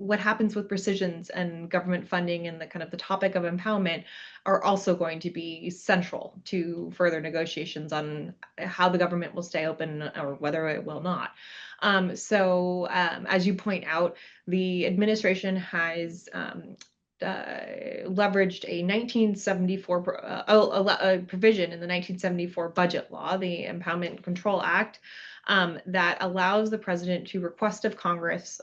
what happens with rescissions and government funding and the kind of the topic of empowerment are also going to be central to further negotiations on how the government will stay open or whether it will not. As you point out, the administration has leveraged a 1974 a provision in the 1974 budget law, the Empowerment Control Act, that allows the president to request of Congress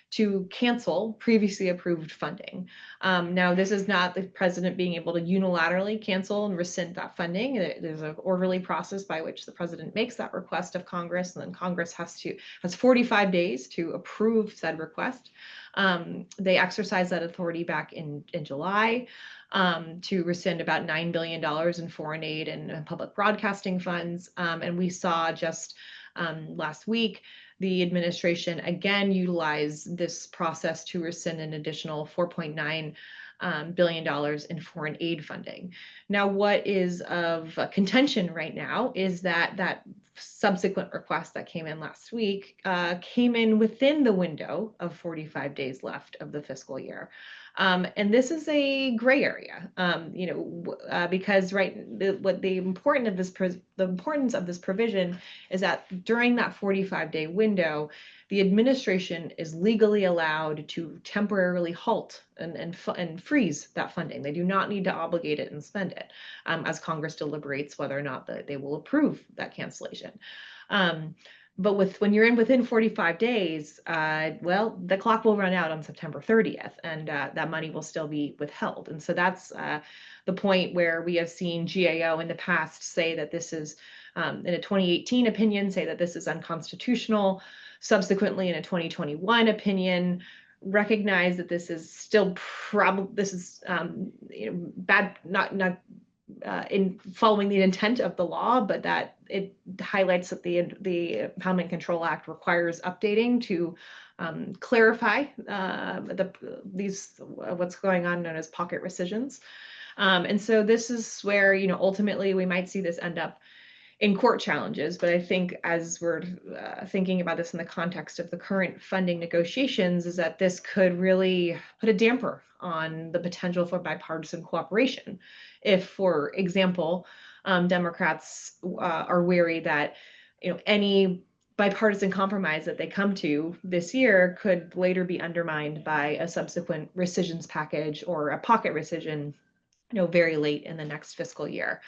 to cancel previously approved funding. Now, this is not the president being able to unilaterally cancel and rescind that funding. There's an orderly process by which the president makes that request of Congress, and then Congress has 45 days to approve said request. They exercised that authority back in July to rescind about $9 billion in foreign aid and public broadcasting funds. And we saw just last week, the administration again utilized this process to rescind an additional $4.9 billion in foreign aid funding. Now, what is of contention right now is that subsequent request that came in last week came in within the window of 45 days left of the fiscal year. And this is a gray area, because the importance of this provision is that during that 45-day window, the administration is legally allowed to temporarily halt and freeze that funding. They do not need to obligate it and spend it as Congress deliberates whether or not they will approve that cancellation. But when you're within 45 days, well, the clock will run out on September 30th, and that money will still be withheld. And so that's the point where we have seen GAO in the past say that this is, in a 2018 opinion, say that this is unconstitutional. Subsequently, in a 2021 opinion, recognize that this is still bad, not in following the intent of the law, but that it highlights that the Empowerment Control Act requires updating to clarify what's going on known as pocket rescissions. And so this is where, ultimately we might see this end up in court challenges. But I think as we're thinking about this in the context of the current funding negotiations, is that this could really put a damper on the potential for bipartisan cooperation. If, for example, Democrats are wary that any bipartisan compromise that they come to this year could later be undermined by a subsequent rescissions package or a pocket rescission very late in the next fiscal year.